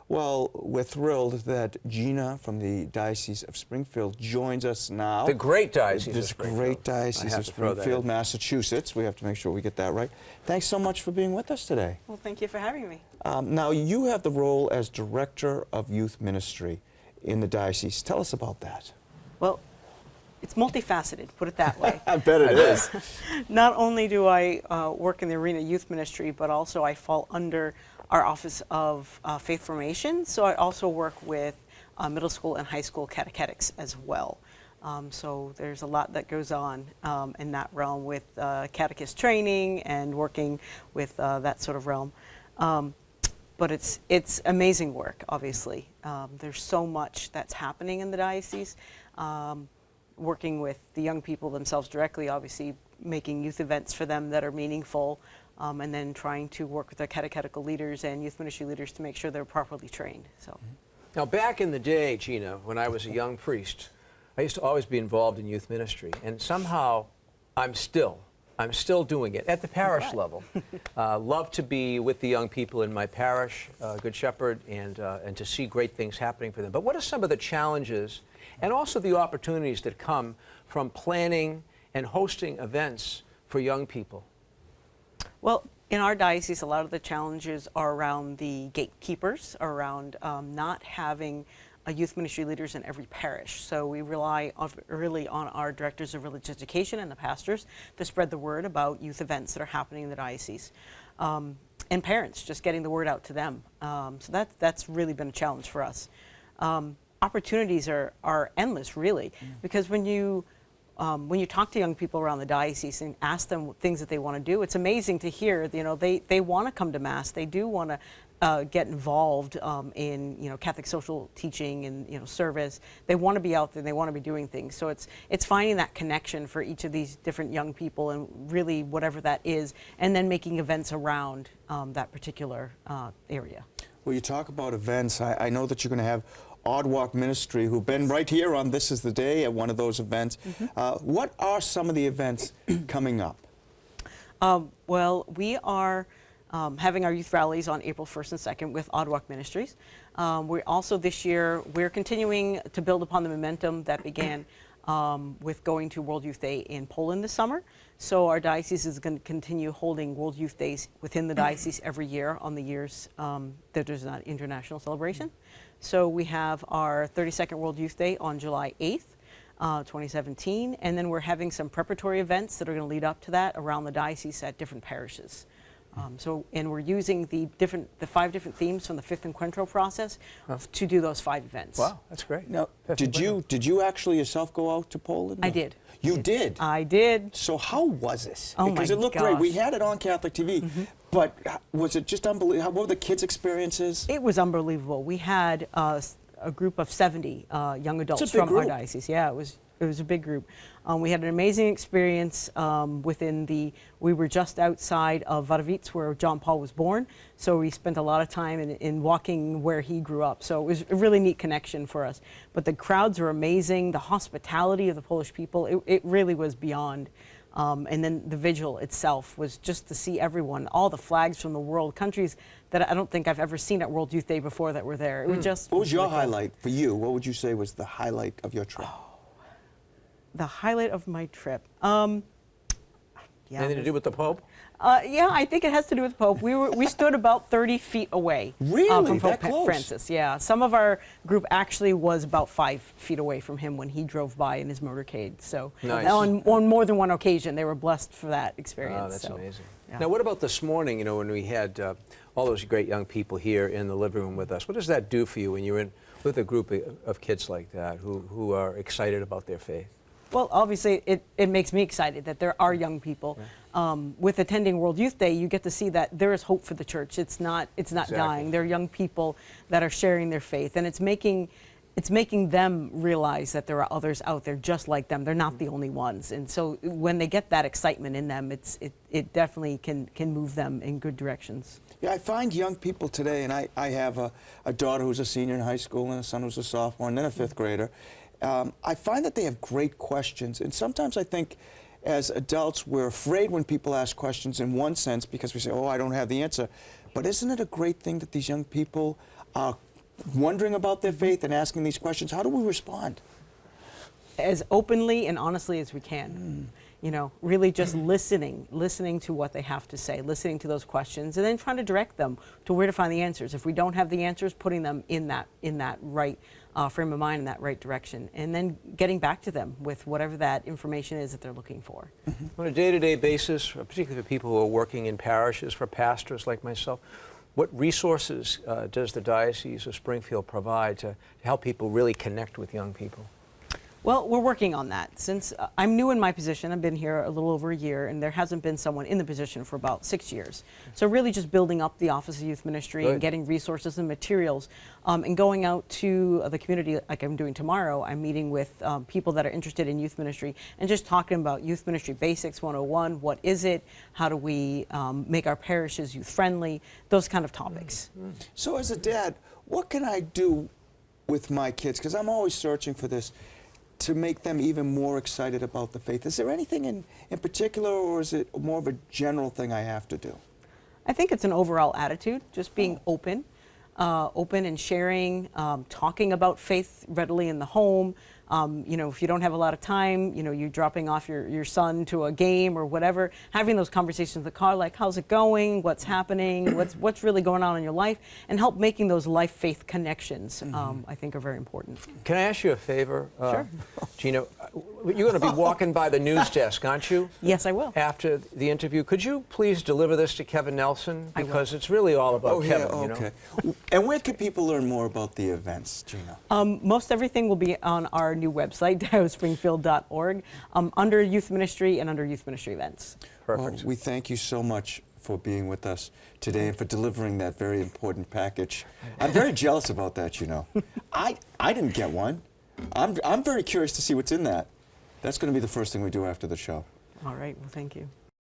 Well, we're thrilled that Gina from the Diocese of Springfield joins us now. The great Diocese of Springfield. Springfield. Great Diocese of Springfield, Massachusetts. We have to make sure we get that right. Thanks so much for being with us today. Well, thank you for having me. Now, you have the role as Director of Youth Ministry in the Diocese. Tell us about that. Well, it's multifaceted, put it that way. I bet it is. Not only do I work in the arena of youth ministry, but also I fall under our Office of Faith Formation. So I also work with middle school and high school catechetics as well. So there's a lot that goes on in that realm with catechist training and working with that sort of realm. But it's amazing work, obviously. There's so much that's happening in the diocese. Working with the young people themselves directly, obviously making youth events for them that are meaningful, and then trying to work with their catechetical leaders and youth ministry leaders to make sure they're properly trained. So, Now, back in the day, Gina, when I was a young priest, I used to always be involved in youth ministry, and somehow I'm still doing it at the parish level. Love to be with the young people in my parish, Good Shepherd, and to see great things happening for them. But what are some of the challenges and also the opportunities that come from planning and hosting events for young people? well, in our diocese, a lot of the challenges are around the gatekeepers, around not having youth ministry leaders in every parish. So we rely really on our directors of religious education and the pastors to spread the word about youth events that are happening in the diocese. And parents, just getting the word out to them. So that's really been a challenge for us. Opportunities are endless, really, because when you talk to young people around the diocese and ask them things that they want to do, it's amazing to hear. They want to come to Mass. They do want to get involved in Catholic social teaching and service. They want to be out there. They want to be doing things. So it's finding that connection for each of these different young people, and really whatever that is, and then making events around that particular area. Well, you talk about events. I know that you're going to have Odd Walk Ministry, who've been right here on This Is the Day at one of those events. What are some of the events coming up? Well, we are having our youth rallies on April 1st and 2nd with Odd Walk Ministries. We're also this year, we're continuing to build upon the momentum that began with going to World Youth Day in Poland this summer. So our diocese is going to continue holding World Youth Days within the diocese every year on the years that there's an international celebration. So we have our 32nd World Youth Day on July 8th, 2017, and then we're having some preparatory events that are going to lead up to that around the diocese at different parishes. And we're using the 5 different themes from the 5th Encuentro process to do those 5 events. Wow, that's great. Now, did you actually yourself go out to Poland? I did. You did? I did. So how was it? Oh, because my it looked gosh. great. We had it on Catholic TV, but was it just unbelievable? What were the kids' experiences? It was unbelievable. We had a group of 70 young adults from our diocese. Yeah, it was a big group. We had an amazing experience we were just outside of Wadowice where John Paul was born, so we spent a lot of time in walking where he grew up. So it was a really neat connection for us. But the crowds were amazing, the hospitality of the Polish people, it really was beyond. And then the vigil itself was just to see everyone, all the flags from the world, countries that I don't think I've ever seen at World Youth Day before that were there. It was just. What was your highlight for you? What would you say was the highlight of your trip? The highlight of my trip. Anything to do with the Pope? Yeah, I think it has to do with the Pope. We stood about 30 feet away from Pope Francis. Yeah, some of our group actually was about 5 feet away from him when he drove by in his motorcade. So nice. on more than one occasion, they were blessed for that experience. Oh, that's amazing. Yeah. Now, what about this morning? When we had all those great young people here in the living room with us. What does that do for you when you're in with a group of kids like that who are excited about their faith? Well, obviously, it makes me excited that there are young people. With attending World Youth Day, you get to see that there is hope for the church. It's not dying. There are young people that are sharing their faith, and it's making them realize that there are others out there just like them. They're not the only ones. And so when they get that excitement in them, it definitely can move them in good directions. Yeah, I find young people today, and I have a daughter who's a senior in high school and a son who's a sophomore and then a 5th grader. I find that they have great questions, and sometimes I think as adults we're afraid when people ask questions in one sense because we say, oh, I don't have the answer. But isn't it a great thing that these young people are wondering about their faith and asking these questions, how do we respond? As openly and honestly as we can. You know, really just listening to what they have to say, listening to those questions, and then trying to direct them to where to find the answers. If we don't have the answers, putting them in that right frame of mind, in that right direction, and then getting back to them with whatever that information is that they're looking for. On a day-to-day basis, particularly for people who are working in parishes, for pastors like myself, what resources does the Diocese of Springfield provide to help people really connect with young people? Well, we're working on that. Since I'm new in my position, I've been here a little over a year, and there hasn't been someone in the position for about 6 years. So really just building up the Office of Youth Ministry and getting resources and materials, and going out to the community like I'm doing tomorrow. I'm meeting with people that are interested in youth ministry and just talking about Youth Ministry Basics 101. What is it? How do we make our parishes youth-friendly? Those kind of topics. So as a dad, what can I do with my kids? Because I'm always searching for this, to make them even more excited about the faith. Is there anything in particular, or is it more of a general thing I have to do? I think it's an overall attitude, just being open and sharing, talking about faith readily in the home. You know, if you don't have a lot of time, you know, you're dropping off your son to a game or whatever, having those conversations in the car, like, how's it going? What's happening? What's really going on in your life? And help making those life-faith connections, I think, are very important. Can I ask you a favor? Sure. Gina, you're going to be walking by the news desk, aren't you? Yes, I will. After the interview, could you please deliver this to Kevin Nelson? I will. Because it's really all about Kevin, yeah, you know? okay. And where can people learn more about the events, Gina? Most everything will be on our new website, diospringfield.org, under youth ministry and under youth ministry events. Perfect. Well, we thank you so much for being with us today and for delivering that very important package. I'm very jealous about that, you know. I didn't get one. I'm very curious to see what's in that. That's going to be the first thing we do after the show. All right, well, thank you.